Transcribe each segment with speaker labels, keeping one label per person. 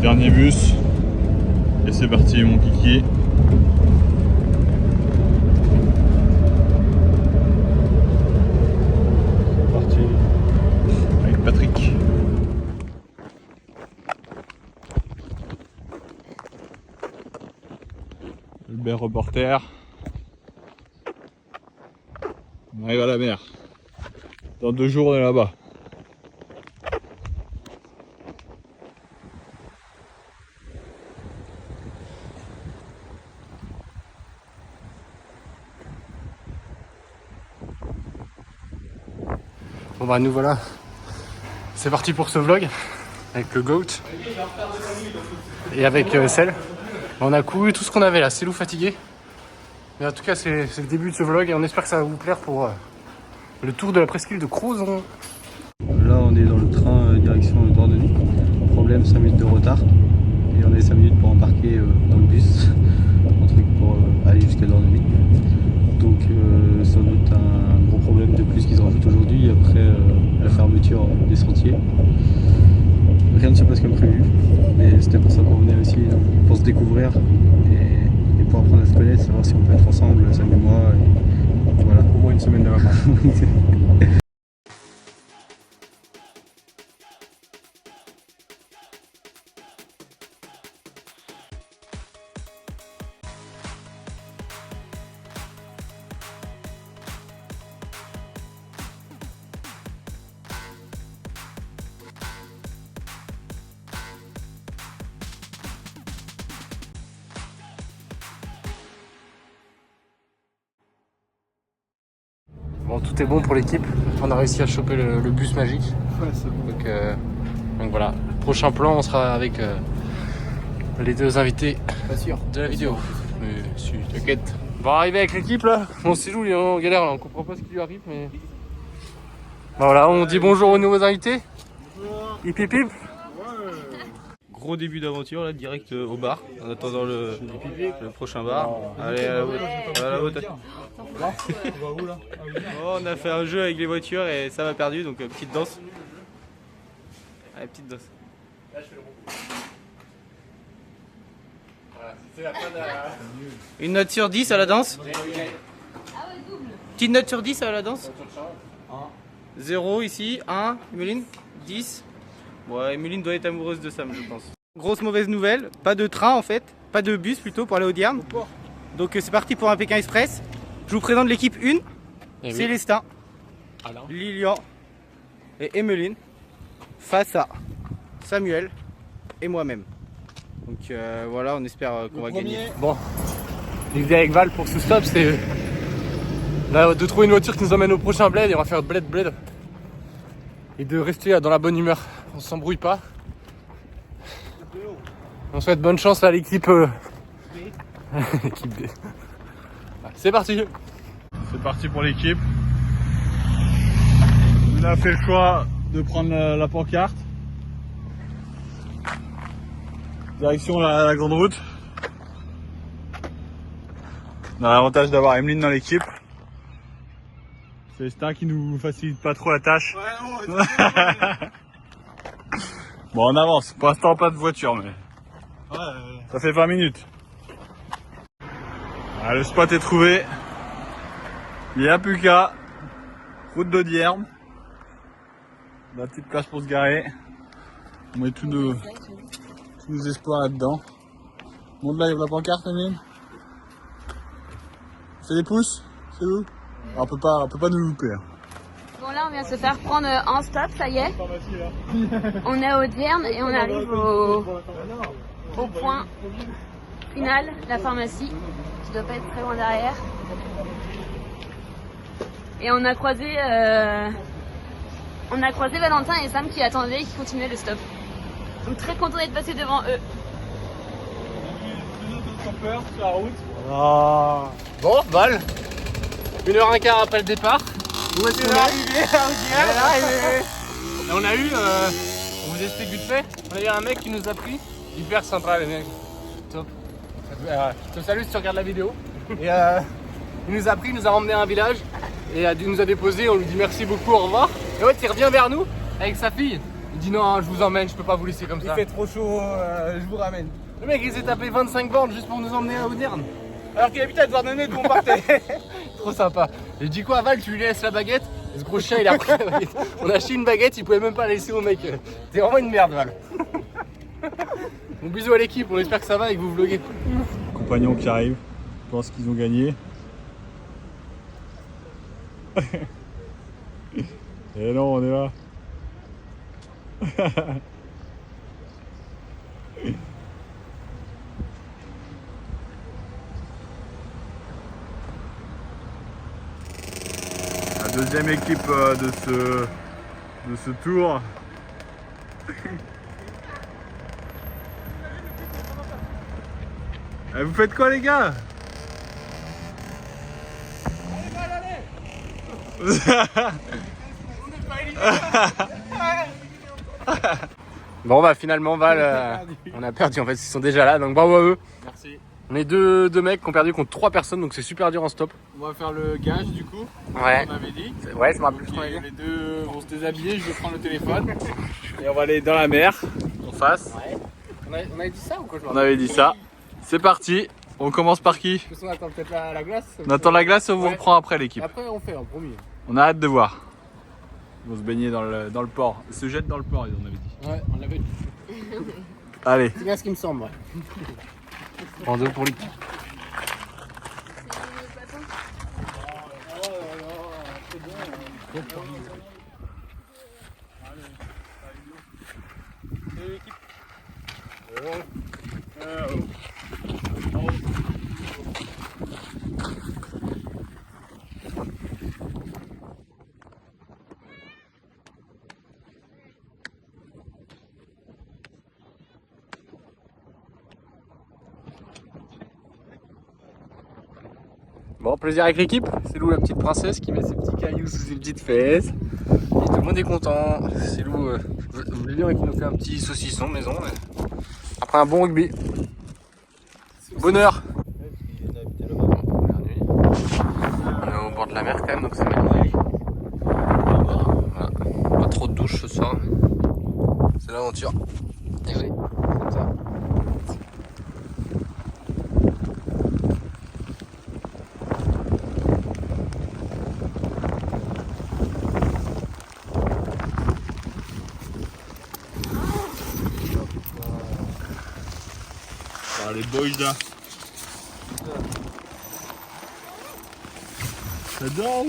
Speaker 1: Dernier bus. Et c'est parti mon kiki. C'est parti avec Patrick. Le bel reporter. On arrive à la mer. Dans 2 jours on est là-bas.
Speaker 2: Bon bah nous voilà, c'est parti pour ce vlog avec le GOAT et avec Cell. On a couru tout ce qu'on avait là, c'est loup fatigué. Mais en tout cas c'est le début de ce vlog et on espère que ça va vous plaire pour le tour de la presqu'île de Crozon.
Speaker 3: Là on est dans le train direction Douarnenez. Problème 5 minutes de retard et on a 5 minutes pour embarquer dans le bus, un truc pour aller jusqu'à Douarnenez. Donc sans doute un gros problème de plus qu'ils rajoutent aujourd'hui après la fermeture des sentiers. Rien ne se passe comme prévu, mais c'était pour ça qu'on venait aussi, donc, pour se découvrir et pour apprendre à se connaître, savoir si on peut être ensemble, Sam et moi, et voilà. Au moins une semaine de vacances.
Speaker 2: Bon, tout est bon pour l'équipe, on a réussi à choper le bus magique.
Speaker 3: Ouais, c'est bon.
Speaker 2: Donc voilà, le prochain plan on sera avec les 2 invités
Speaker 3: Pas sûr
Speaker 2: de la vidéo. Mais si, t'inquiète. On va arriver avec l'équipe là. Bon, Silou il est en galère là, on comprend pas ce qui lui arrive mais... Bah voilà, on dit bonjour aux nouveaux invités. Bonjour. Hip hip hip.
Speaker 3: Gros début d'aventure là, direct au bar, en attendant le prochain bar. Allez, à la haute. Oh, on a fait un jeu avec les voitures et ça m'a perdu, donc petite danse. Allez, petite danse. Une note sur 10 à la danse. Petite note sur 10 à la danse. 0 ici, 1, Emeline, 10. Bon, Emeline doit être amoureuse de Sam, je pense. Grosse mauvaise nouvelle, pas de train en fait, pas de bus plutôt pour aller au Diarne. Donc c'est parti pour un Pékin Express. Je vous présente l'équipe 1, Célestin, Lilian et Emeline, face à Samuel et moi-même. Donc voilà, on espère qu'on va gagner.
Speaker 2: Bon, l'idée avec Val pour ce stop c'est de trouver une voiture qui nous emmène au prochain bled et on va faire bled. Et de rester dans la bonne humeur, on s'embrouille pas. On souhaite bonne chance à l'équipe l'équipe B. C'est parti.
Speaker 1: C'est parti pour l'équipe. On a fait le choix de prendre la pancarte. Direction la grande route. On a l'avantage d'avoir Emeline dans l'équipe. Célestin qui nous facilite pas trop la tâche. Ouais, non, bon, on avance. Pour l'instant, pas de voiture, mais ça fait 20 minutes. Ah, le spot est trouvé. Il n'y a plus qu'à. Route de Dierne. La petite place pour se garer. On met tous nos espoirs là-dedans. Monte là, il y a la pancarte, Emeline. C'est des pouces, c'est où? On peut pas nous louper. Hein.
Speaker 4: Bon là on vient de se faire prendre un stop, ça y est. On est au Dierne et on arrive au point final, la pharmacie, qui doit pas être très loin derrière. Et on a croisé Valentin et Sam qui attendaient et qui continuaient le stop. Donc très content d'être passé devant eux.
Speaker 1: Sur la route.
Speaker 2: Ah. Bon, Val, 1h15 après le départ. Où est-ce qu'on est arrivé? On a eu, on vous explique vite fait, on a eu un mec qui nous a pris, hyper sympa les mecs, top. Je te salue si tu regardes la vidéo. Et il nous a pris, il nous a emmené à un village et il nous a déposé, on lui dit merci beaucoup, au revoir. Et ouais, il revient vers nous avec sa fille. Il dit non, je vous emmène, je peux pas vous laisser comme ça.
Speaker 5: Il fait trop chaud, je vous ramène.
Speaker 2: Le mec il s'est tapé 25 bornes juste pour nous emmener à Audernes.
Speaker 5: Alors qu'il habite à Douarnenez d'où on partait.
Speaker 2: Trop sympa. Et je dis quoi, Val, tu lui laisses la baguette? Ce gros chien il a pris la baguette. On a acheté une baguette, il pouvait même pas la laisser au mec. T'es vraiment une merde, Val. Bon bisous à l'équipe, on espère que ça va et que vous vloguez.
Speaker 1: Compagnons qui arrivent, je pense qu'ils ont gagné. Et non, on est là. La deuxième équipe de ce tour. Vous faites quoi les gars?
Speaker 2: Bon bah finalement Val, on a perdu en fait, ils sont déjà là, donc bravo à eux.
Speaker 5: Merci.
Speaker 2: On est deux mecs qui ont perdu contre 3 personnes, donc c'est super dur en stop.
Speaker 5: On va faire le gage du coup.
Speaker 2: Ouais.
Speaker 5: On avait dit.
Speaker 2: Ouais, je me rappelle plus.
Speaker 5: Ok, les deux vont se déshabiller, je vais prendre le téléphone. Et on va aller dans la mer.
Speaker 1: En face.
Speaker 2: Ouais. On avait dit ça ou quoi?
Speaker 1: On avait dit ça. C'est parti. On commence par qui?
Speaker 2: On attend peut-être la glace.
Speaker 1: On attend la glace ou on vous
Speaker 2: Ouais.
Speaker 1: reprend après l'équipe?
Speaker 2: Après on fait, promis.
Speaker 1: On a hâte de voir. Ils vont se baigner dans le port. Ils se jettent dans le port, on avait dit.
Speaker 2: Ouais, on l'avait dit.
Speaker 1: Allez.
Speaker 2: C'est bien ce qui me semble, ouais. En deux pour l'équipe. Bon, plaisir avec l'équipe. C'est Lou la petite princesse qui met ses petits cailloux sous ses petites fesses. Et tout le monde est content. C'est Lou, le lion qui nous fait un petit saucisson maison. Après un bon rugby. Bonheur. On est au bord de la mer quand même, donc c'est magnifique. Voilà. Pas trop de douche ce soir. C'est l'aventure. Et oui, comme ça.
Speaker 1: Ah, les boys là. J'adore.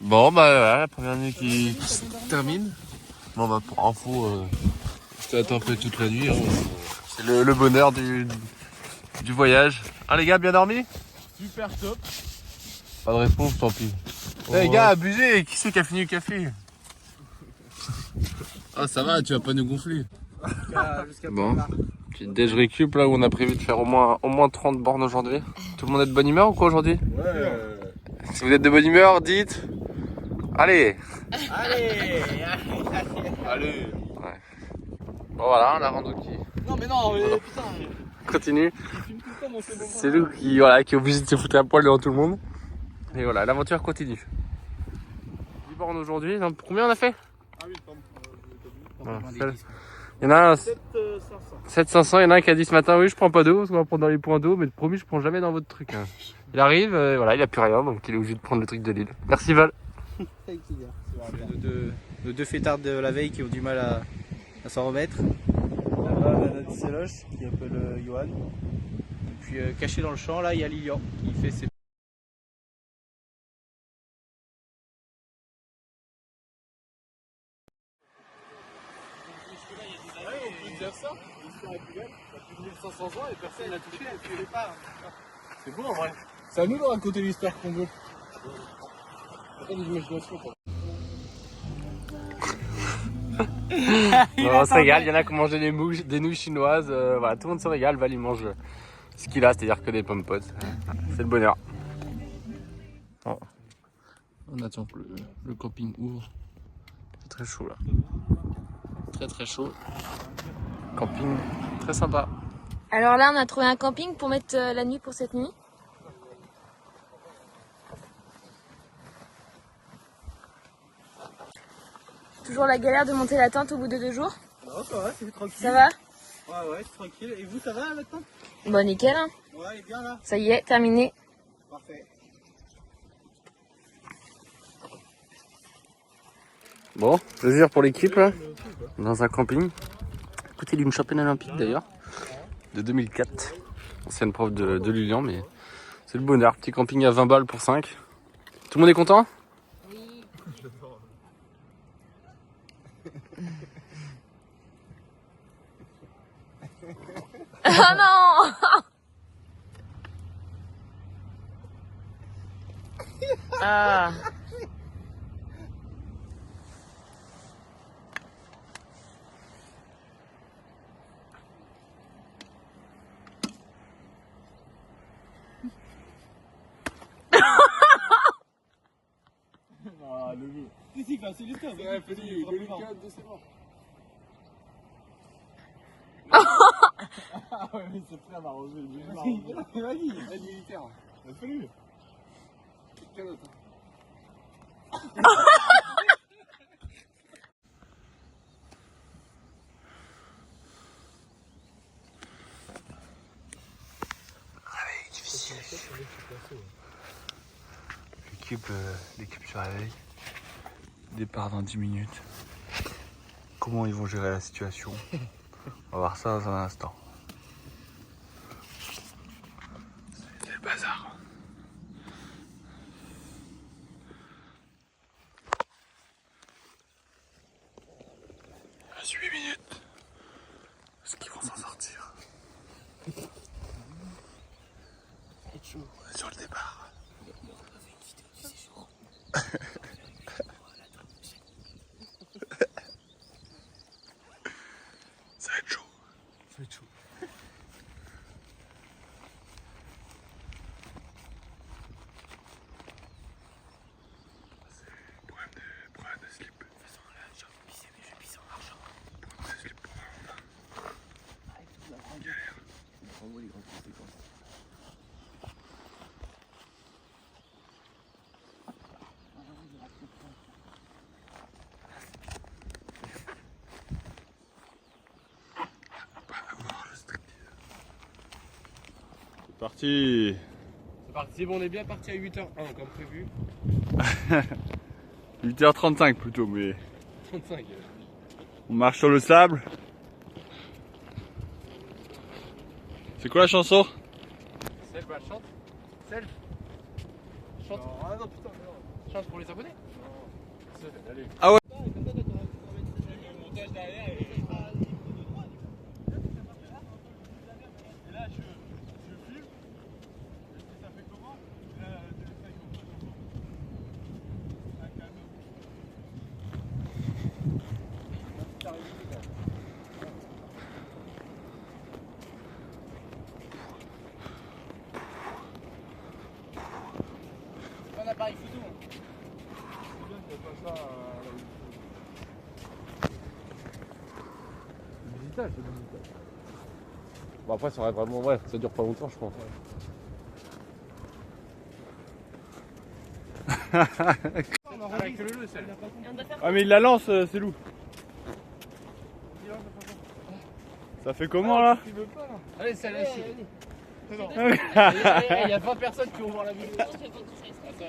Speaker 6: Bon bah voilà, la première nuit qui se termine. Bon bah pour info, c'était un peu toute la nuit. Hein. C'est le bonheur du voyage. Ah les gars, bien dormi?
Speaker 5: Super top.
Speaker 6: Pas de réponse, tant pis. Les gars, abusez, qui c'est qui a fini le café? Ah ça va, tu vas pas nous gonfler. Bon, petite déj récup là où on a prévu de faire au moins 30 bornes aujourd'hui. Tout le monde est de bonne humeur ou quoi aujourd'hui?
Speaker 5: Ouais.
Speaker 6: Si vous êtes de bonne humeur, dites. Allez.
Speaker 5: Allez.
Speaker 6: Allez. Ouais. Bon voilà, la rando qui
Speaker 5: Non mais non, mais putain.
Speaker 6: continue.
Speaker 5: Il filme tout le temps dans ces moments.
Speaker 6: C'est nous qui est obligé de se foutre à poil devant tout le monde. Et voilà, l'aventure continue. 10 bornes aujourd'hui. Non, combien on a fait?
Speaker 5: Ah oui, pardon.
Speaker 6: Voilà, il y en a un
Speaker 5: 7500.
Speaker 6: 7500, il y en a un qui a dit ce matin oui je prends pas d'eau parce qu'on va prendre dans les points d'eau, mais promis je prends jamais dans votre truc. Hein. Il arrive, voilà, il a plus rien donc il est obligé de prendre le truc de l'île. Merci Val.
Speaker 3: Nos deux fêtards de la veille qui ont du mal à s'en remettre. Là-bas, on a notre Céloche qui appelle Johan. Et puis caché dans le champ, là, il y a Lilian qui fait ses...
Speaker 5: C'est beau en vrai. C'est à nous de raconter l'histoire qu'on veut. Pas des imaginations quoi.
Speaker 2: On se régale, il y en a qui mangent des nouilles chinoises, voilà, tout le monde se régale, Val il mange ce qu'il a, c'est-à-dire que des pommes potes. C'est le bonheur. Oh. On attend que le camping ouvre. C'est très chaud là. Très très chaud. Camping très sympa.
Speaker 4: Alors là, on a trouvé un camping pour mettre la nuit pour cette nuit. Toujours la galère de monter la tente au bout de 2 jours?
Speaker 3: Non, ça va, c'est tranquille.
Speaker 4: Ça va?
Speaker 3: Ouais, c'est tranquille. Et vous, ça va maintenant?
Speaker 4: Bon, nickel, hein.
Speaker 3: Ouais, elle est bien là.
Speaker 4: Ça y est, terminé.
Speaker 3: Parfait.
Speaker 2: Bon, plaisir pour l'équipe là, dans un camping. Côté d'une championne olympique d'ailleurs, de 2004. Ancienne prof de Lilian, mais c'est le bonheur. Petit camping à 20 balles pour 5. Tout le monde est content?
Speaker 4: Oui. Oh non! Ah.
Speaker 5: Ah, le jeu.
Speaker 3: Si, c'est l'histoire.
Speaker 5: Ouais, fais-le, 2004, c'est mort. Ah ouais, mais c'est frère m'a arrosé.
Speaker 3: Vas-y.
Speaker 5: Aide militaire. Fais-le. Quel autre?
Speaker 1: L'équipe se réveille. Départ dans 10 minutes. Comment ils vont gérer la situation? On va voir ça dans un instant. C'est le bazar. Il reste 8 minutes. Est-ce qu'ils vont s'en sortir? On est sur le départ. Ça va être chaud. Ça va être chaud. C'est problème de slip. De toute façon, là, j'ai envie de pisser, mais je vais pisser en marchant. Problème de slip pour Valentin. Galère.
Speaker 5: En gros, les grandes conséquences.
Speaker 1: C'est parti.
Speaker 2: C'est parti, bon, on est bien parti à 8h01 comme prévu.
Speaker 1: 8h35 plutôt, mais
Speaker 2: 35.
Speaker 1: on marche sur le sable. C'est quoi la chanson?
Speaker 2: Self, elle chante. Self. Chante.
Speaker 5: Ah non, putain, non.
Speaker 2: Chante pour les abonnés.
Speaker 5: Self, allez.
Speaker 1: Ah ouais.
Speaker 2: Un appareil photo.
Speaker 5: Visitage, c'est visitage.
Speaker 2: Bon, après, ça aurait vraiment. Ouais, ça dure pas longtemps, je pense. Avec le celle.
Speaker 1: Ah mais il la lance, c'est loup. Ça fait comment là?
Speaker 5: Tu veux pas là?
Speaker 2: Allez, celle-là,
Speaker 5: Non.
Speaker 2: il y a 20 personnes qui vont voir la vidéo. Attends,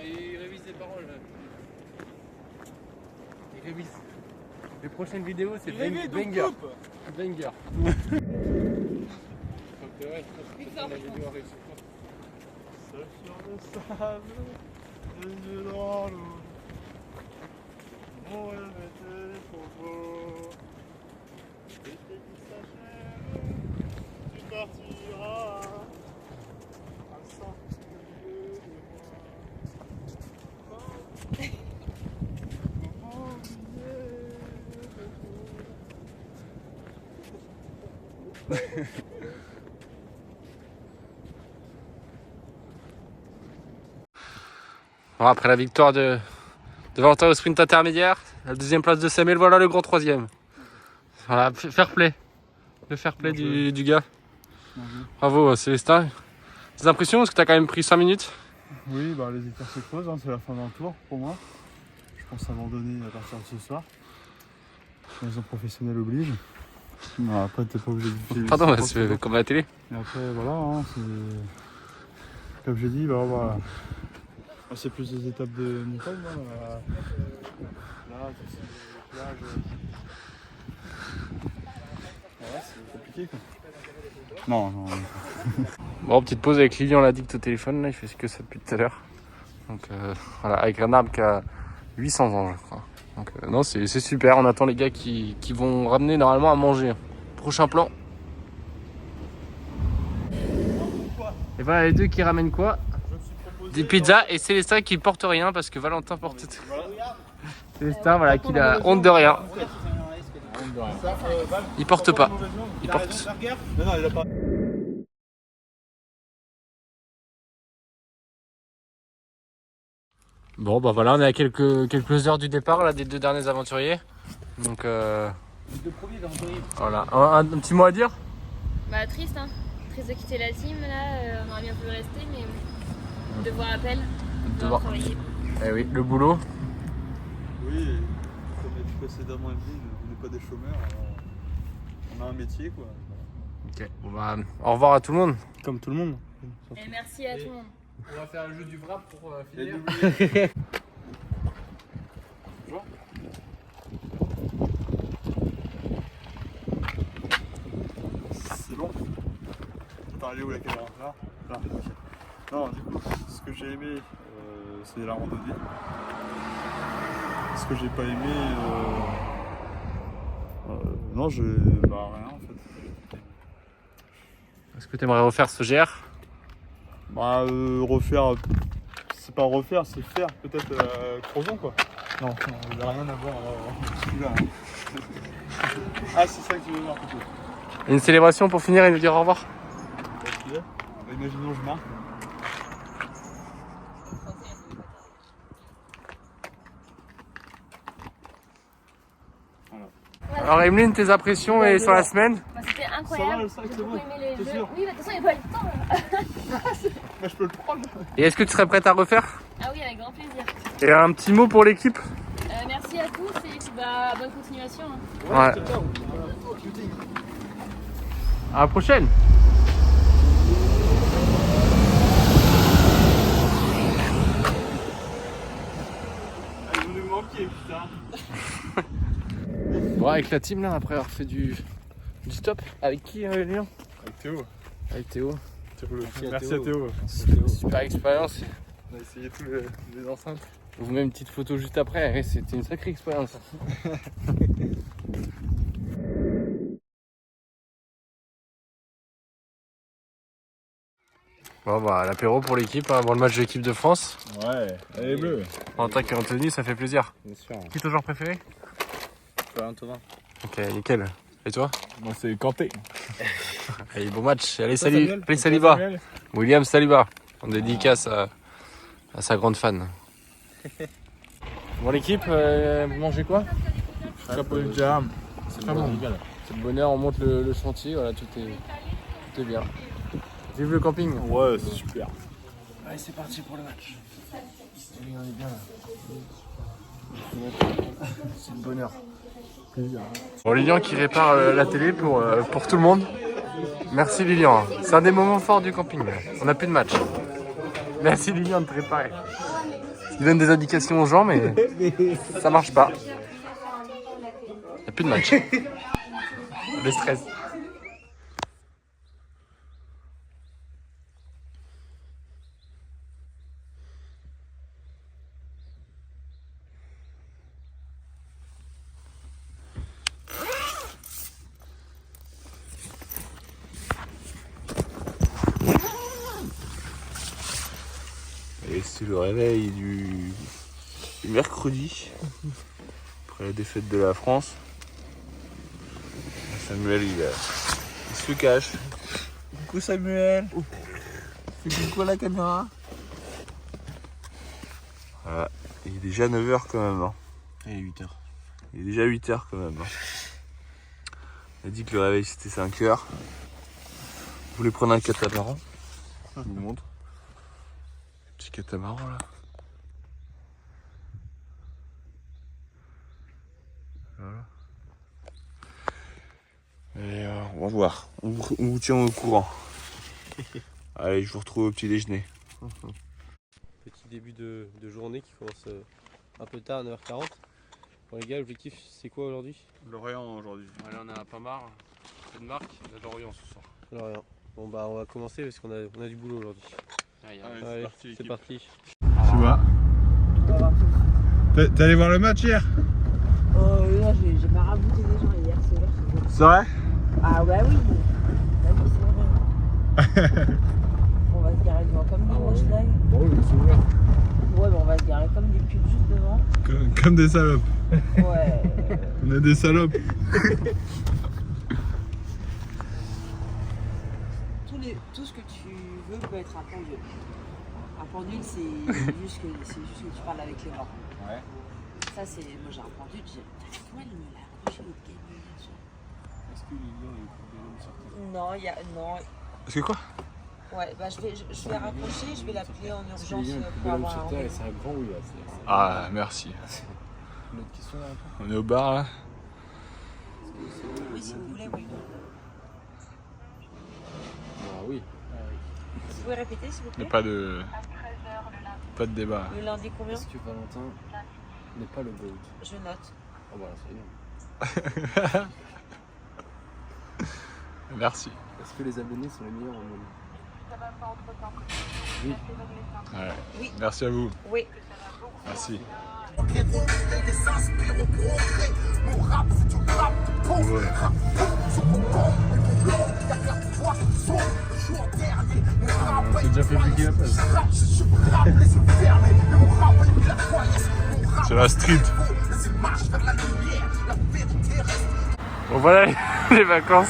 Speaker 2: il révise les paroles. Il révise. Les prochaines vidéos, c'est banger. Banger. Ouais, la vidéo a réussi.
Speaker 5: Seul sur le sable, les yeux dans l'eau. Mon rêve était trop beau. L'été qui s'achève, tu partiras. À sortir de moi. Comment oublier le jour.
Speaker 2: Bon, après la victoire de Valentin au sprint intermédiaire, la deuxième place de Samuel, voilà le grand troisième. Voilà, fair play. Le fair play du gars. Bravo Célestin. Tes impressions, est-ce que tu as quand même pris 5 minutes?
Speaker 5: Oui, bah, les écarts se creusent, hein, c'est la fin d'un tour pour moi. Je pense abandonner à partir de ce soir.
Speaker 1: Maison professionnelle oblige. Non, après, t'es pas obligé de...
Speaker 2: Pardon, c'est comme à la télé.
Speaker 1: Et après, voilà, hein, c'est... Comme j'ai dit, bah, voilà. C'est plus des étapes de montagne, là. Là, c'est le plage. Voilà, c'est compliqué, quoi. Non.
Speaker 2: Bon, petite pause avec Lilian l'addict au téléphone, là, il fait que ça depuis tout à l'heure. Donc voilà, avec un arbre qui a 800 ans, je crois. Donc non, c'est super, on attend les gars qui vont ramener normalement à manger. Prochain plan. Et voilà les deux qui ramènent quoi? Des pizzas et Célestin qui porte rien parce que Valentin porte tout. Célestin, voilà, qui a honte de rien. Il porte pas. Il porte.
Speaker 1: Non, il a pas.
Speaker 2: Bon bah voilà, on est à quelques heures du départ là des deux derniers aventuriers. Donc voilà, un petit mot à dire?
Speaker 4: Bah triste hein, triste de quitter la team là, on aurait bien voulu rester mais devoir appel, devoir travailler.
Speaker 2: Eh oui, le boulot.
Speaker 1: Oui, comme a dit précédemment Emeline, on n'est pas des chômeurs, alors on a un métier quoi.
Speaker 2: Ok, bon bah au revoir à tout le monde.
Speaker 1: Comme tout le monde.
Speaker 4: Et merci à tout le monde.
Speaker 2: On va faire le jeu du wrap pour finir.
Speaker 1: C'est bon. Attends, elle est où la caméra? Là, ok. Non, du coup, ce que j'ai aimé, c'est la randonnée. Ce que j'ai pas aimé, non, rien en fait.
Speaker 2: Est-ce que tu aimerais refaire ce GR?
Speaker 1: Bah, refaire, c'est pas refaire, c'est faire peut-être Crozon quoi. Non, il n'y a rien à voir celui-là. Ah, c'est ça que tu veux voir plutôt.
Speaker 2: Une célébration pour finir et nous dire au revoir.
Speaker 1: Bah, imaginons je marque.
Speaker 2: Alors Emeline, tes impressions et sur la semaine?
Speaker 4: Bah, c'était
Speaker 1: Ça va,
Speaker 4: incroyable,
Speaker 1: le sac,
Speaker 4: j'ai
Speaker 1: c'est
Speaker 4: beaucoup
Speaker 1: bon.
Speaker 4: aimé les
Speaker 1: T'es
Speaker 4: jeux.
Speaker 1: sûr?
Speaker 4: Oui, bah, de toute façon il n'y a pas eu le temps là.
Speaker 1: Bah, je peux le prendre.
Speaker 2: Et est-ce que tu serais prête à refaire?
Speaker 4: Ah oui, avec grand plaisir.
Speaker 2: Et un petit mot pour l'équipe?
Speaker 4: Merci à tous et puis bah, bonne continuation. Hein.
Speaker 2: Ouais. À la prochaine.
Speaker 1: Ils vont nous manquer, putain.
Speaker 2: Bon, avec la team là, après avoir fait du stop. Avec qui Lilian?
Speaker 1: Avec Théo.
Speaker 2: Avec Théo.
Speaker 1: Merci à Théo.
Speaker 2: Super expérience.
Speaker 1: On a essayé tous les enceintes.
Speaker 2: Je vous mets une petite photo juste après. Ouais, c'était une sacrée expérience. Bon bah l'apéro pour l'équipe avant le match de l'équipe de France.
Speaker 1: Ouais, elle est bleue.
Speaker 2: En tant qu'Anthony, ça fait plaisir.
Speaker 3: Bien sûr.
Speaker 2: Qui est ton joueur préféré?
Speaker 3: Florian Thauvin.
Speaker 2: Ok, nickel. Et toi?
Speaker 1: Moi, c'est Kanté.
Speaker 2: Allez, bon match. Allez,
Speaker 1: Toi,
Speaker 2: salut.
Speaker 1: Samuel?
Speaker 2: Allez,
Speaker 1: Toi,
Speaker 2: Saliba.
Speaker 1: Samuel?
Speaker 2: William Saliba. On dédicace à sa grande fan. Bon l'équipe, vous mangez quoi?
Speaker 1: Chapeau de jam.
Speaker 2: C'est très bon. C'est le bonheur, on monte le chantier, voilà, tout est bien. Vive le camping.
Speaker 1: Ouais, c'est super.
Speaker 2: Allez, c'est parti pour le match. Oui, on est bien là. C'est le bonheur. Bon, Lilian qui répare la télé pour tout le monde. Merci Lilian. C'est un des moments forts du camping. On n'a plus de match. Merci Lilian de te réparer. Il donne des indications aux gens, mais ça marche pas. Il n'y a plus de match. Le stress.
Speaker 6: Et c'est le réveil du mercredi, après la défaite de la France. Samuel, il se cache. Coucou Samuel. Fais coucou à la caméra. Voilà. Il est déjà 9h quand même. Hein.
Speaker 3: Et 8h.
Speaker 6: Il est déjà 8h quand même. Hein. Il a dit que le réveil c'était 5h. Vous voulez prendre un catamaran? Je vous montre. Petit catamaran là. Voilà. On va voir. On vous tient au courant. Allez, je vous retrouve au petit déjeuner.
Speaker 3: Petit début de journée qui commence un peu tard, à 9h40. Bon les gars, l'objectif c'est quoi aujourd'hui?
Speaker 1: Lorient aujourd'hui.
Speaker 2: Voilà, on est à Pamar, Penmark, on est à Lorient ce soir.
Speaker 3: Lorient. Bon bah on va commencer parce qu'on a du boulot aujourd'hui.
Speaker 2: Allez,
Speaker 3: Allez, c'est parti.
Speaker 1: Tu vas. T'es allé voir le match hier?
Speaker 7: Là, j'ai marabouté des gens hier, c'est vrai.
Speaker 1: C'est vrai?
Speaker 7: Ah bah oui. Bah oui, c'est vrai. On va se garer devant comme des Washlag.
Speaker 5: Bon, oui, c'est ouvert.
Speaker 7: Ouais, bah on va se garer comme des pubs juste devant.
Speaker 1: Comme des salopes.
Speaker 7: Ouais.
Speaker 1: On est des salopes.
Speaker 7: Tout ce que tu veux peut être un pendule. Un pendule, c'est juste que tu parles avec les gens.
Speaker 1: Ouais.
Speaker 7: Ça, c'est. Moi, j'ai un pendule, comment elle me l'a accroché l'autre game hier soir?
Speaker 5: Est-ce que Lilian est pour nous sortir?
Speaker 7: Non, il y a. Non.
Speaker 1: Est-ce que quoi?
Speaker 7: Ouais, bah je vais raccrocher, je vais l'appeler en
Speaker 5: Est-ce que
Speaker 7: urgence
Speaker 5: Lilian est
Speaker 7: pour
Speaker 5: pour nous
Speaker 7: avoir un
Speaker 5: sortir et
Speaker 7: rendez-vous.
Speaker 5: c'est un grand oui là.
Speaker 1: Ah, merci.
Speaker 5: Une autre question là?
Speaker 1: On est au bar là.
Speaker 7: Oui, si vous voulez, oui.
Speaker 5: Ah oui.
Speaker 7: Vous pouvez répéter, s'il vous
Speaker 1: Il
Speaker 7: plaît?
Speaker 1: n'y a pas de débat.
Speaker 7: Le lundi combien?
Speaker 5: Est-ce que Valentin n'est pas le GOAT?
Speaker 7: Je note.
Speaker 5: Oh voilà, c'est énorme.
Speaker 1: Merci.
Speaker 5: Est-ce que les abonnés sont les meilleurs au monde?
Speaker 1: Ouais.
Speaker 7: Oui.
Speaker 1: Merci à vous.
Speaker 7: Oui.
Speaker 1: Merci.
Speaker 5: On s'est déjà fait piquer la place.
Speaker 1: C'est la street.
Speaker 2: Bon voilà les vacances.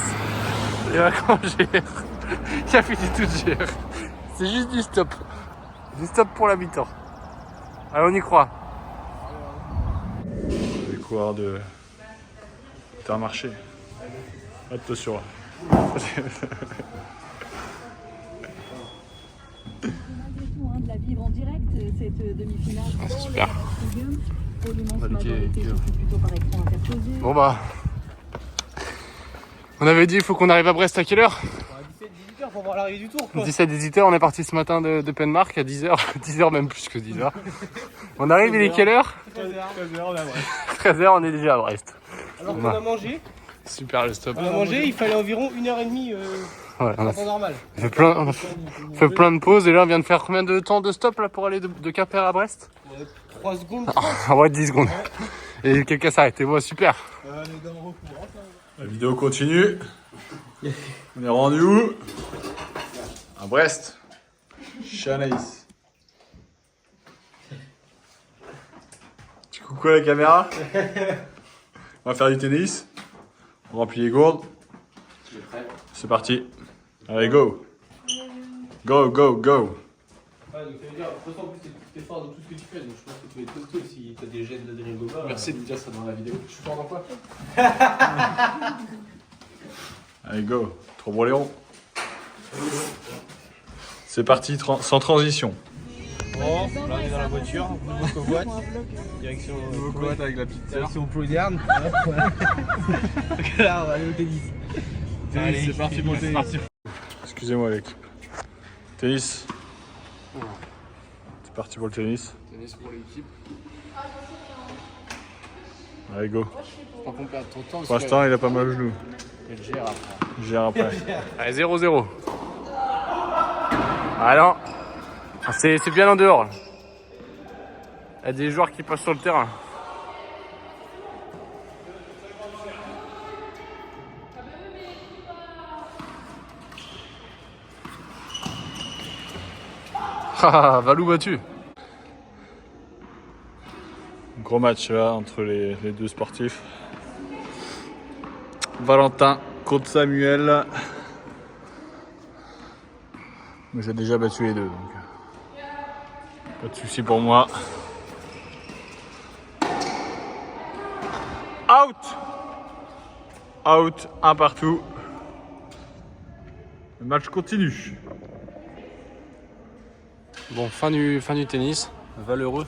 Speaker 2: Les vacances GR. Il a fini tout de GR. C'est juste du stop. Du stop pour l'habitant. Allez, on y croit.
Speaker 1: Les coureurs de Intermarché. Attention.
Speaker 8: De la vivre en direct, cette demi-finale.
Speaker 2: C'est super.
Speaker 8: Pour l'immense
Speaker 2: Bah,
Speaker 8: majorité,
Speaker 2: nickel.
Speaker 8: c'est plutôt par écran interposé.
Speaker 2: Bon bah. On avait dit il faut qu'on arrive à Brest à quelle heure?
Speaker 3: 17-18h pour voir l'arrivée du tour quoi.
Speaker 2: 17-18h, on est parti ce matin de Penmark à 10h. 10h même plus que 10h. On arrive, il est quelle heure?
Speaker 3: 13h, on a Brest.
Speaker 2: 13h, on est déjà à Brest.
Speaker 3: Alors qu'on a mangé,
Speaker 2: Super le stop.
Speaker 3: il fallait environ 1h30
Speaker 2: Ouais, on a
Speaker 3: en temps normal.
Speaker 2: fait plein de pauses et là on vient de faire combien de temps de stop là pour aller de Quimper à Brest?
Speaker 3: 3 secondes.
Speaker 2: En vrai 10 secondes. Et quelqu'un s'est arrêté, moi super.
Speaker 1: La vidéo continue. On est rendu où? À Brest. Chez Anaïs. Tu coucou à la caméra. On va faire du tennis. On remplit les gourdes. C'est parti. Allez, go. Go, go, go.
Speaker 3: Ouais, donc ça veut dire, de toute façon, en plus, t'es fort dans tout ce que tu fais, donc je pense que tu vas être costaud si t'as des gènes d'Adrien Gobert.
Speaker 5: Merci de me dire ça dans la vidéo.
Speaker 3: Je suis fort dans quoi?
Speaker 1: Allez, go. Trop broléon. C'est parti, sans transition.
Speaker 3: Bon, là on est dans la voiture, nouveau covoite, direction
Speaker 1: avec la petite
Speaker 3: direction Plouderne. Donc là on va aller au tennis. Allez,
Speaker 1: c'est parti pour le tennis. Excusez-moi l'équipe. Tennis. C'est parti pour le tennis.
Speaker 5: Tennis pour l'équipe.
Speaker 1: Allez, go.
Speaker 5: Faut pas qu'on perde trop de temps.
Speaker 1: Pour l'instant, il a pas mal au genou.
Speaker 5: Et le gère après.
Speaker 1: Je gère après.
Speaker 2: Allez 0-0. Ah non. C'est bien en dehors. Là. Il y a des joueurs qui passent sur le terrain. Ah, Valou battu.
Speaker 1: Gros match là entre les deux sportifs. Valentin contre Samuel. Mais j'ai déjà battu les deux, donc pas de soucis pour moi. Out! Out, un partout. Le match continue.
Speaker 2: Bon, fin du tennis. Valeureux.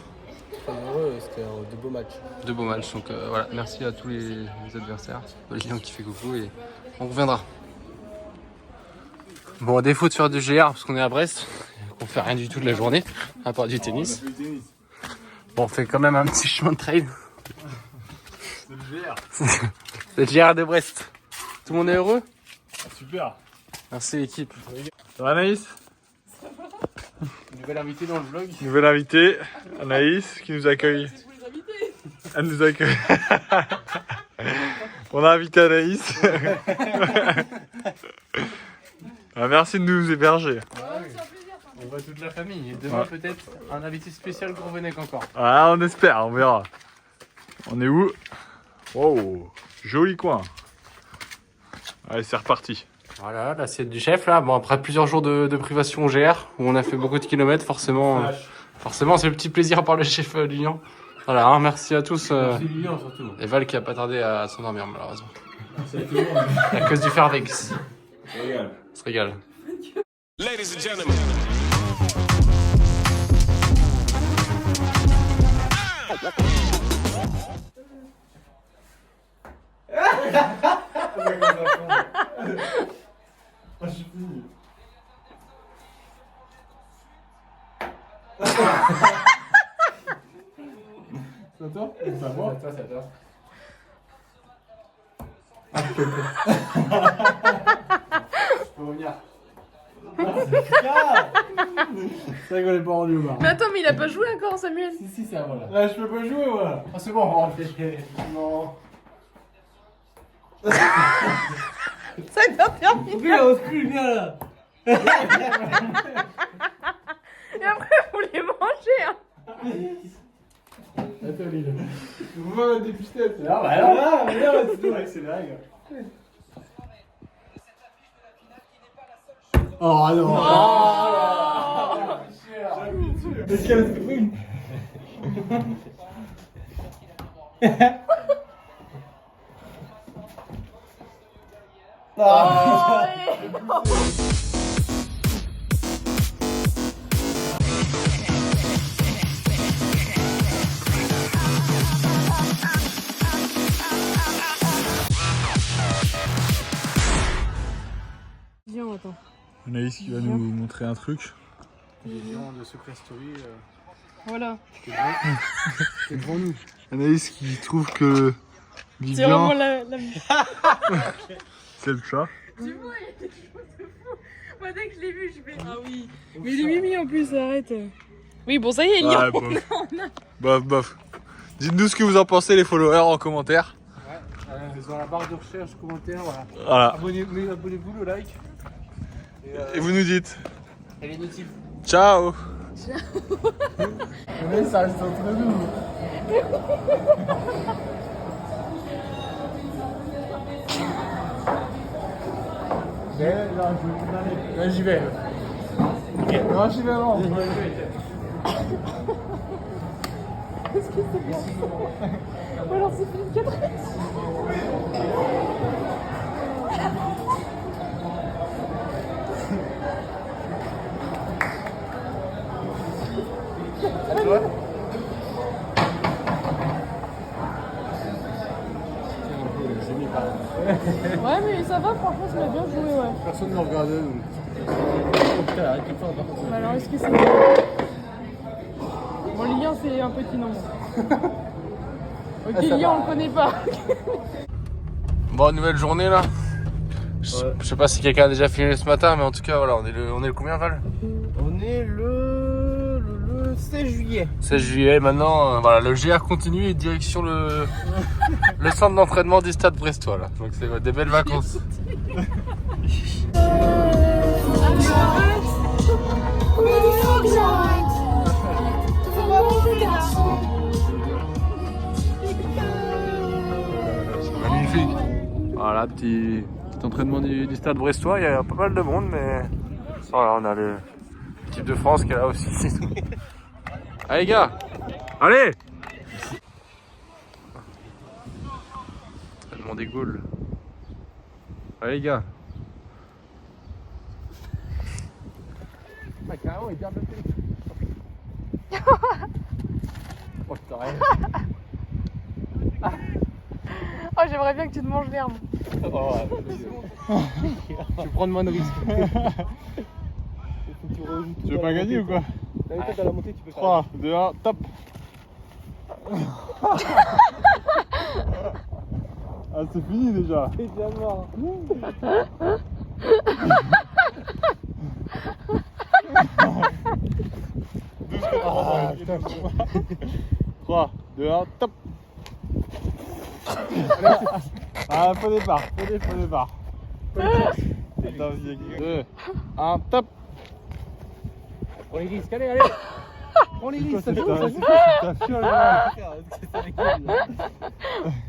Speaker 3: Heureux, c'était de beaux matchs.
Speaker 2: De beaux matchs. Donc voilà, merci à tous les adversaires. Lilian qui fait coucou et on reviendra. Bon, à défaut de faire du GR parce qu'on est à Brest, on fait rien du tout de la journée, à part du tennis. Bon, on fait quand même un petit chemin de trail.
Speaker 1: C'est le GR.
Speaker 2: C'est le GR de Brest. Tout le monde est heureux?
Speaker 1: Super.
Speaker 2: Merci l'équipe.
Speaker 1: Ça va Anaïs?
Speaker 2: Nouvelle invitée dans le vlog.
Speaker 1: Nouvelle invitée, Anaïs, qui nous accueille. Elle nous accueille. On a invité Anaïs. Ah, merci de nous héberger.
Speaker 2: On voit toute la famille. Et demain, peut-être un invité spécial Gourvenec encore.
Speaker 1: Ah, on espère, on verra. On est où? Wow, joli coin. Allez, c'est reparti.
Speaker 2: Voilà, l'assiette du chef là. Bon, après plusieurs jours de privation au GR, où on a fait beaucoup de kilomètres, forcément c'est le petit plaisir par le chef Lilian. Voilà, hein, merci à tous.
Speaker 5: C'est Lilian surtout.
Speaker 2: Et Val qui a pas tardé à s'endormir malheureusement. À cause du Fairvex. On se régale.
Speaker 9: Ladies and gentlemen.
Speaker 5: C'est toi? Ça va?
Speaker 2: C'est toi.
Speaker 5: Faut revenir. C'est vrai qu'on est pas rendu au bar.
Speaker 4: Mais attends, mais il a pas joué encore, Samuel.
Speaker 5: Si, ça va là. Là, je peux pas jouer, moi. Ah, c'est bon, on va rentrer. Non.
Speaker 4: Ça doit terminer.
Speaker 5: Oui, on se pue, viens là.
Speaker 4: Et après, vous les mangez. Hein.
Speaker 5: Attends, Lille. Vous voulez mettre des pistettes? Ah, bah non. Ah, mais non, c'est tout, c'est les règles. Oh non. Oh, est-ce qu'elle a fait une?
Speaker 4: Viens, attends.
Speaker 1: Anaïs qui va nous montrer un truc.
Speaker 2: Vision de Secret Story.
Speaker 4: Voilà.
Speaker 2: C'est devant nous.
Speaker 1: Anaïs qui trouve que
Speaker 4: C'est vraiment
Speaker 1: Vivian,
Speaker 4: la...
Speaker 1: c'est le chat.
Speaker 4: Tu vois, il y a des choses de fou. Moi, dès que je l'ai vu, je fais ah oui. Mais il est mimi en plus, arrête. Oui, bon, ça y est, il y a.
Speaker 1: Bof. Dites-nous ce que vous en pensez, les followers, en commentaire.
Speaker 2: Dans la barre de recherche, commentaire, voilà.
Speaker 1: Voilà.
Speaker 2: Abonnez-vous, le like.
Speaker 1: Et vous nous dites
Speaker 2: Et les notifs.
Speaker 1: ciao.
Speaker 5: Mais ça reste entre nous. Là, j'y vais. Non, j'y vais avant.
Speaker 4: Est-ce que c'est bien? Ou alors c'est Philippe Catherine? Ouais, mais ça va, franchement, tu m'as bien joué, ouais.
Speaker 5: Personne ne me regardait.
Speaker 4: Mais alors, est-ce que c'est. Bon, Lilian, c'est un petit nombre. Ok, Lilian, on le connaît pas.
Speaker 2: Bon, nouvelle journée là. Je sais pas si quelqu'un a déjà filmé ce matin, mais en tout cas, voilà, on est le combien, Val?
Speaker 5: On est le 16 juillet.
Speaker 2: 16 juillet, maintenant, voilà, le GR continue et direction le centre d'entraînement du stade brestois là. Donc c'est des belles vacances. Magnifique. Voilà, petit entraînement du stade brestois, il y a pas mal de monde, mais voilà, on a l'équipe de France qui est là aussi. Allez gars, allez! Tellement des gaules. Allez les gars.
Speaker 5: Ah, carrément, il est bien bloqué. Oh, putain, rien.
Speaker 4: Oh, Oh, j'aimerais bien que tu te manges l'herbe.
Speaker 2: Oh, tu prends moins de risques.
Speaker 1: Tu veux pas gagner ou quoi?
Speaker 2: À la montée, tu peux
Speaker 1: 3, 2, 1, top. Ah, c'est fini déjà.
Speaker 2: C'est déjà mort.
Speaker 1: Ah, 3, 2, 1, top. Ah, faux départ, faux départ. Attends, 2, 1, top.
Speaker 2: Prends les risques, allez, allez. Prends les risques, ça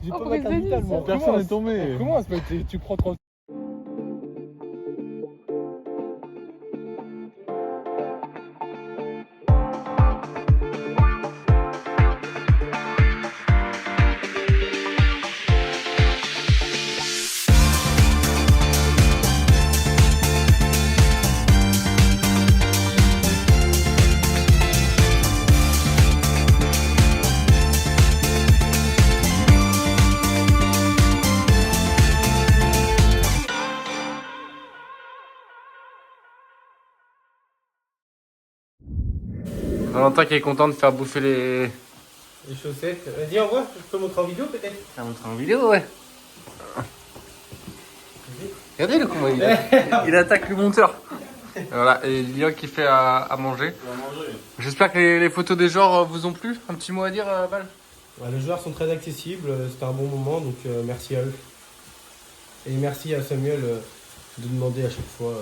Speaker 2: J'ai pas mettre un vital, moi.
Speaker 1: Personne n'est tombé.
Speaker 2: Comment tu prends 30.
Speaker 6: Valentin qui est content de faire bouffer les
Speaker 2: chaussettes. Vas-y, envoie, je peux montrer en vidéo peut-être.
Speaker 6: faire montrer en vidéo, ouais. Regardez-le comment il attaque le monteur. Et voilà, et Lilian qui fait à manger. J'espère que les photos des genres vous ont plu. Un petit mot à dire, Val?
Speaker 2: Ouais, les joueurs sont très accessibles, c'était un bon moment, donc merci à eux. Et merci à Samuel de demander à chaque fois.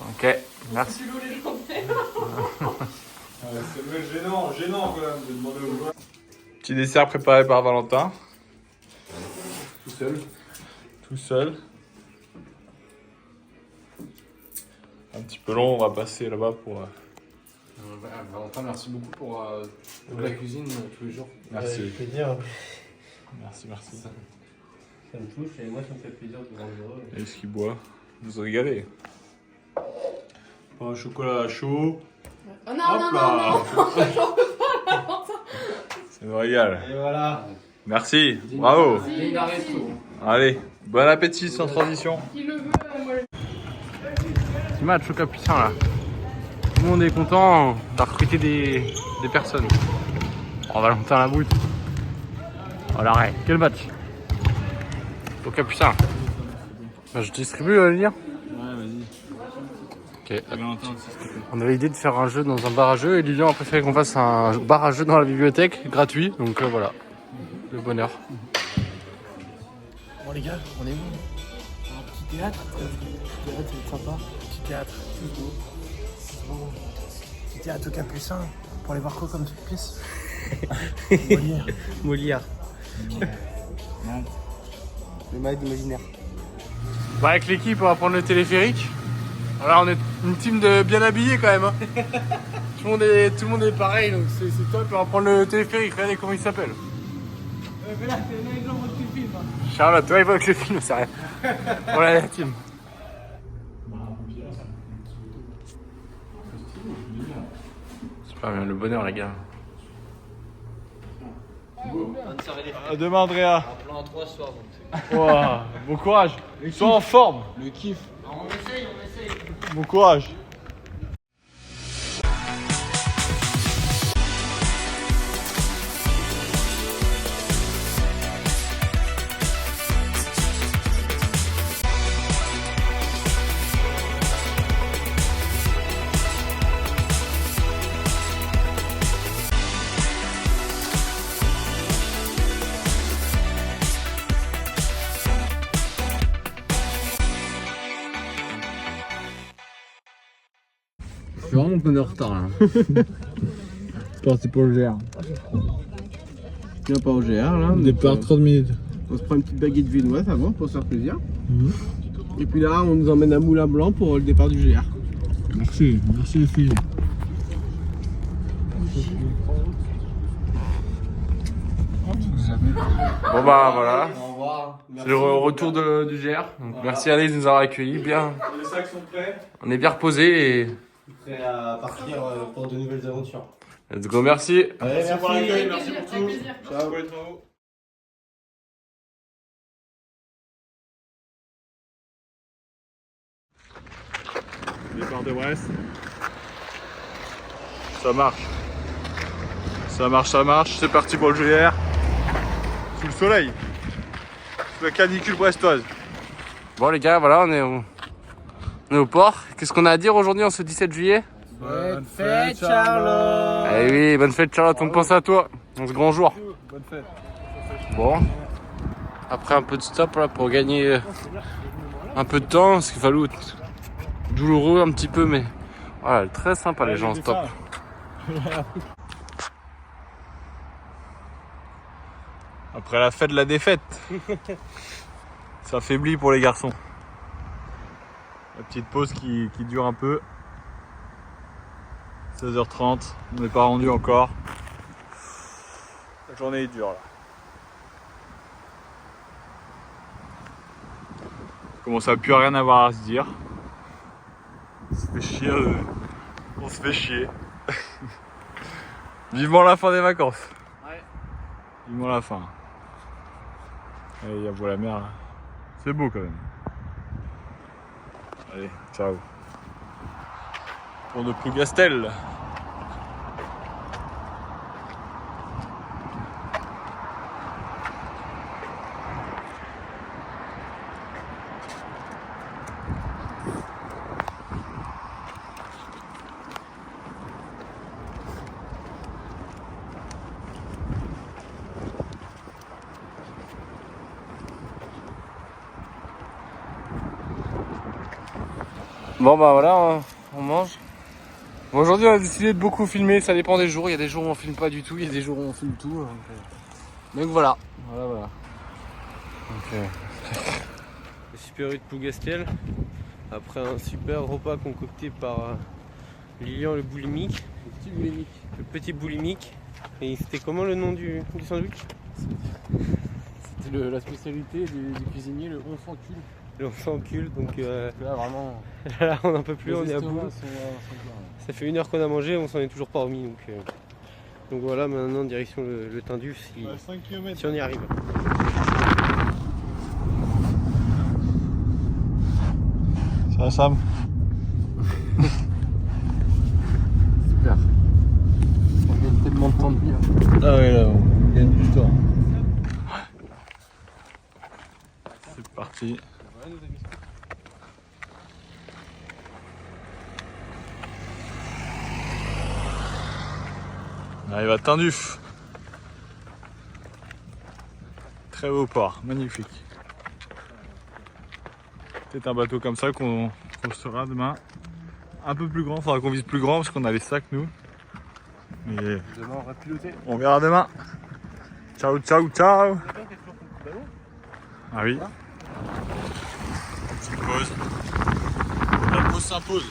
Speaker 6: Ok, merci.
Speaker 1: C'est gênant quand même de demander aux joueurs. Petit dessert préparé par Valentin. Tout seul. Un petit peu long, on va passer là-bas pour...
Speaker 6: Valentin, merci beaucoup pour la cuisine tous les jours.
Speaker 1: Merci.
Speaker 2: Plaisir.
Speaker 1: Merci.
Speaker 2: Ça me touche et moi ça me fait plaisir de vous rendre heureux.
Speaker 1: Et ce qu'il boit, vous régalez. Pain au chocolat chaud.
Speaker 4: Oh non.
Speaker 1: Ça nous régale.
Speaker 2: Et voilà.
Speaker 1: Merci, bravo.
Speaker 6: Il arrête tout.
Speaker 1: Allez, bon appétit sans transition.
Speaker 6: Petit match au Capucin là. Tout le monde est content de recruter des personnes. Oh, Valentin Laboute. Oh l'arrêt, quel match au Capucin. Bah, je distribue le lien.
Speaker 1: Ouais, vas-y.
Speaker 6: Ok. On avait l'idée de faire un jeu dans un bar à jeux et Lilian a préféré qu'on fasse un bar à jeux dans la bibliothèque, gratuit. Donc voilà, le bonheur.
Speaker 2: Bon les gars, on est où? Un petit théâtre. Petit théâtre, c'est sympa. Petit théâtre. Bon. Petit théâtre au Capucin. Pour aller voir quoi comme pièce? Molière. Le maître imaginaire.
Speaker 6: Bah avec l'équipe on va prendre le téléphérique. Voilà, on est une team de bien habillés quand même. Hein. Tout le monde est pareil donc c'est top. On va prendre le téléphérique, regardez comment il s'appelle.
Speaker 2: Là, ils ont votre film.
Speaker 6: Charlotte, toi il va avec le film, c'est rien. Voilà la team. Super bien, le bonheur les gars.
Speaker 1: À demain Andrea.
Speaker 3: Plan 3 ce soir.
Speaker 1: Wow, bon courage. Sois en forme.
Speaker 3: Le kiff.
Speaker 7: On essaye.
Speaker 1: Bon courage.
Speaker 6: Je suis vraiment plein de retard là.
Speaker 1: C'est parti pour le GR.
Speaker 2: Viens pas au GR là.
Speaker 1: Départ 30 minutes.
Speaker 2: On se prend une petite baguette viennoise avant pour se faire plaisir. Et puis là, on nous emmène à Moulin Blanc pour le départ du GR.
Speaker 1: Merci les filles. Bon bah voilà.
Speaker 2: Au revoir.
Speaker 6: C'est le retour du GR. Donc, merci Alice de nous avoir accueillis. Bien.
Speaker 1: Les sacs sont prêts.
Speaker 6: On est bien reposés et
Speaker 2: Prêt à partir pour de nouvelles aventures.
Speaker 6: let's go, merci.
Speaker 2: Allez,
Speaker 1: Merci pour l'accueil, merci pour
Speaker 4: Avec
Speaker 1: tout.
Speaker 4: plaisir.
Speaker 1: Ciao pour les travaux. Gare de Brest. Ça marche. Ça marche, ça marche. C'est parti pour le GR. Sous le soleil. Sous la canicule brestoise.
Speaker 6: Bon les gars, voilà, on est au port. Qu'est-ce qu'on a à dire aujourd'hui en ce 17 juillet?
Speaker 2: Bonne fête, Charlotte.
Speaker 6: Eh oui, bonne fête Charlotte, on pense à toi dans ce grand jour.
Speaker 1: Bonne fête.
Speaker 6: Bon, après un peu de stop là pour gagner un peu de temps, parce qu'il fallait douloureux un petit peu, mais voilà, très sympa les gens en stop.
Speaker 1: Après la fête de la défaite. Ça affaiblit pour les garçons. La petite pause qui dure un peu. 16h30, on n'est pas rendu encore. La journée est dure là. On commence à plus rien avoir à se dire. On se fait chier. On se fait chier. Vivement la fin des vacances.
Speaker 2: Ouais.
Speaker 1: Vivement la fin. Allez, il y a beau la mer là. C'est beau quand même. Allez, ciao. Pour de Plougastel.
Speaker 6: Bon bah voilà, on mange. Bon, aujourd'hui on a décidé de beaucoup filmer, ça dépend des jours. Il y a des jours où on filme pas du tout, il y a des jours où on filme tout. Donc voilà. Voilà.
Speaker 3: Le Super U de Plougastel, après un super repas concocté par Lilian le boulimique. Le petit boulimique. Et c'était comment le nom du sandwich?
Speaker 2: C'était la spécialité du cuisinier, le on s'encule.
Speaker 3: On s'encule, donc
Speaker 2: Là vraiment,
Speaker 3: là on n'en peut plus, on est à bout.
Speaker 2: pleins.
Speaker 3: Ça fait 1 heure qu'on a mangé, on s'en est toujours pas remis. Donc voilà, maintenant direction le Tinduf si on y arrive.
Speaker 1: Ça va Sam?
Speaker 2: Super. On gagne tellement de temps de vie. Hein.
Speaker 1: Ah ouais là, on gagne du temps. C'est parti. On arrive à Tinduf. Très beau port, magnifique. C'est un bateau comme ça qu'on sera demain. Un peu plus grand, il faudra qu'on vise plus grand parce qu'on a les sacs nous. Mais
Speaker 2: Demain on va piloter.
Speaker 1: on verra demain. Ciao, ciao, ciao. Ah oui. Petite pause. La pause s'impose.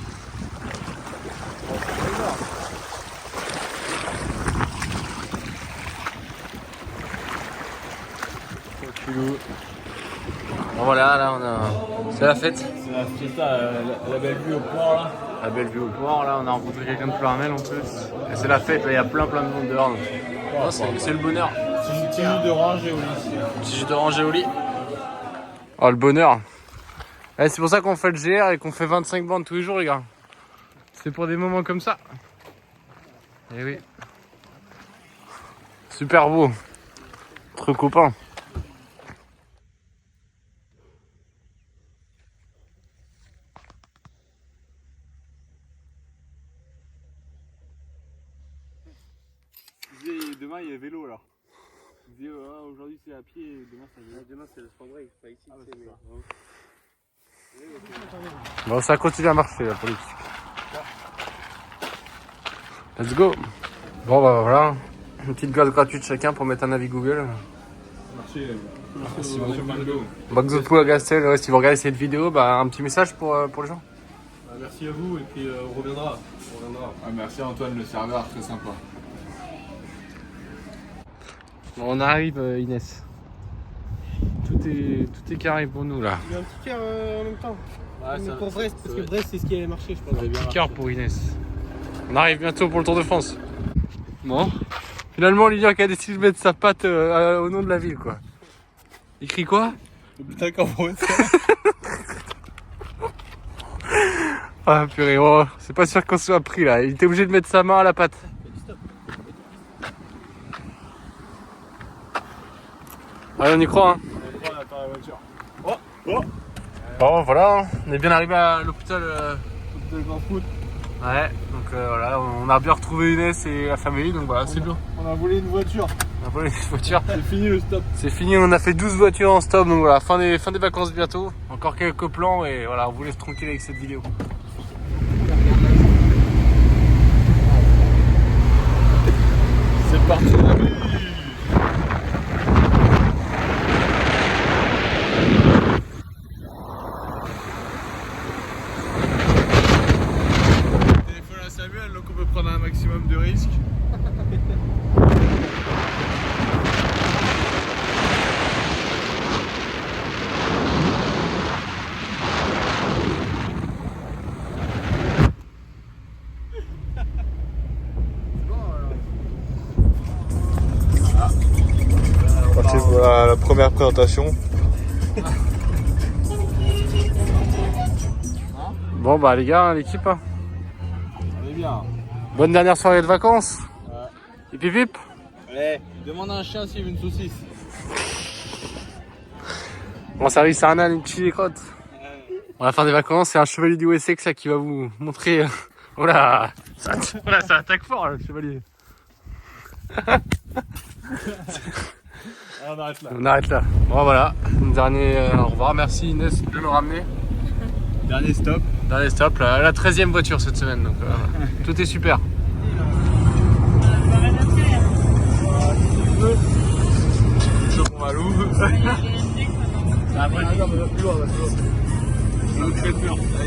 Speaker 6: Bon voilà, là on a... C'est la fête.
Speaker 1: C'est la fiesta, la belle vue au port là.
Speaker 6: La belle vue au port, là on a rencontré quelqu'un de Plouarnel en plus. Et c'est la fête, là il y a plein de monde dehors. Oh, c'est le bonheur.
Speaker 1: Petit jus d'orange et au lit.
Speaker 6: Petit jus d'orange au lit. Oh le bonheur. Eh, c'est pour ça qu'on fait le GR et qu'on fait 25 bandes tous les jours les gars. C'est pour des moments comme ça. Eh oui. Super beau. Entre copains.
Speaker 1: Demain il y a vélo alors. Aujourd'hui c'est à pied et demain c'est à vélo.
Speaker 3: Demain c'est le sport break, pas ici.
Speaker 6: Bon ça continue à marcher la politique. Let's go. Bon bah voilà. Une petite glace gratuite chacun pour mettre un avis Google.
Speaker 1: Merci beaucoup.
Speaker 6: Box de Plougastel, ouais, si vous regardez cette vidéo, bah, un petit message pour les gens.
Speaker 5: Merci à vous et puis on reviendra.
Speaker 1: Merci Antoine le serveur, très sympa.
Speaker 6: Bon, on arrive Inès. Tout est carré pour nous là.
Speaker 2: Il y a un petit cœur en même temps. Mais pour Brest, parce que Brest c'est ce qui allait marcher je pense.
Speaker 6: Un petit cœur pour Inès. On arrive bientôt pour le Tour de France. Bon. Finalement Lilian qui a décidé de mettre sa patte au nom de la ville quoi. Il crie quoi?
Speaker 1: Putain quand vous
Speaker 2: Ah purée, oh, c'est pas sûr qu'on soit pris là. Il était obligé de mettre sa main à la patte. Allez, on y croit, hein. Bon, voilà, on est bien arrivé à l'hôpital
Speaker 5: De grand foot.
Speaker 2: Ouais, donc voilà, on a bien retrouvé Inès et la famille, donc voilà, c'est bien.
Speaker 5: On a volé une voiture.
Speaker 2: On a volé une voiture.
Speaker 5: C'est fini le stop.
Speaker 2: C'est fini, on a fait 12 voitures en stop, donc voilà, fin des vacances bientôt. Encore quelques plans et voilà, on vous laisse tranquille avec cette vidéo.
Speaker 5: C'est parti la vie. Téléphone à Samuel, donc on peut prendre un maximum de risques. Parti pour la première présentation.
Speaker 2: Bon bah les gars, l'équipe, hein.
Speaker 5: On est bien.
Speaker 2: Bonne dernière soirée de vacances. Et puis pip.
Speaker 5: Allez, demande à un chien s'il veut une saucisse.
Speaker 2: Bon service à un âne, une petite les crottes. À la fin des vacances, c'est un chevalier du Wessex là, qui va vous montrer. Oh là, ça attaque fort là, le chevalier.
Speaker 5: On arrête là.
Speaker 2: On arrête là. Bon voilà, une dernière au revoir. Merci Inès de nous ramener.
Speaker 5: Dernier stop.
Speaker 2: Dernier stop, la 13e voiture cette semaine, donc tout est super.
Speaker 5: Chaumont à Louvre.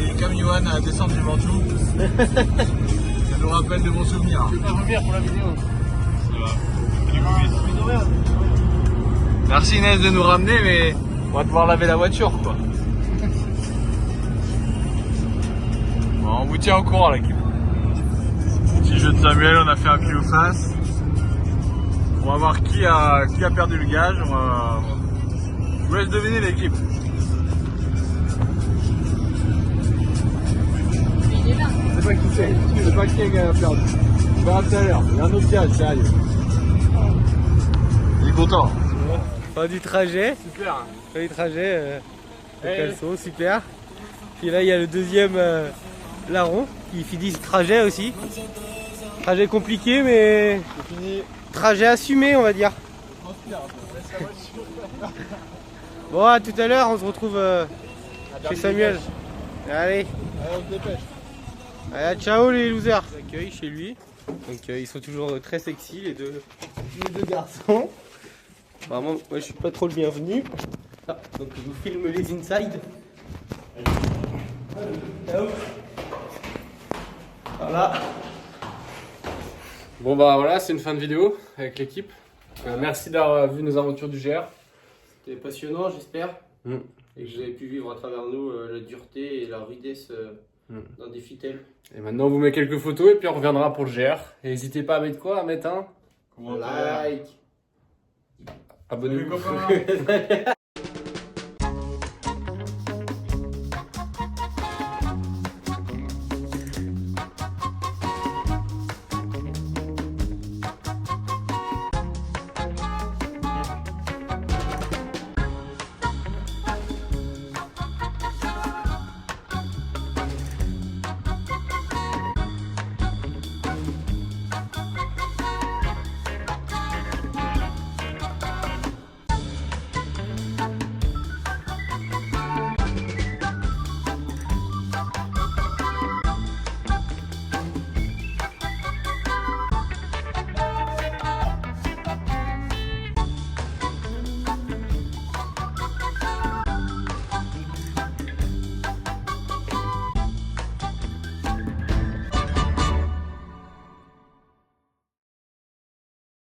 Speaker 5: Et comme Johan à descendre du Ventoux. Ça nous rappelle de bons souvenirs.
Speaker 2: Je vais pas revenir pour la vidéo.
Speaker 5: Merci Inès de nous ramener, mais on va devoir laver la voiture quoi. Bon, on vous tient au courant l'équipe. Petit jeu de Samuel, on a fait un pile ou face. On va voir qui a perdu le gage. Je vous laisse deviner l'équipe. Je sais pas qui c'est, je sais pas qui a perdu. On verra tout à l'heure, il y a un autre gage, sérieux. Il est content.
Speaker 3: Fin du trajet.
Speaker 5: Super.
Speaker 3: Fin du trajet. Le caleçon, super. Puis là, il y a le deuxième larron qui finit ce trajet aussi. Trajet compliqué, mais
Speaker 5: C'est fini.
Speaker 3: trajet assumé, on va dire. Bon, à tout à l'heure, on se retrouve chez Samuel. Allez,
Speaker 5: Allez, on se dépêche.
Speaker 3: allez, ciao les losers. On accueille chez lui. Donc ils sont toujours très sexy les deux garçons. Vraiment, moi je suis pas trop le bienvenu. Ah, donc je vous filme les inside. Voilà.
Speaker 2: Bon bah voilà, c'est une fin de vidéo avec l'équipe. Merci d'avoir vu nos aventures du GR.
Speaker 3: C'était passionnant, j'espère.
Speaker 2: Mm.
Speaker 3: Et que vous avez pu vivre à travers nous la dureté et la rudesse d'un défi tel.
Speaker 2: Et maintenant on vous met quelques photos et puis on reviendra pour le GR. Et n'hésitez pas à mettre quoi? À mettre un
Speaker 3: Like.
Speaker 2: abonnez-vous.
Speaker 5: Salut, copains.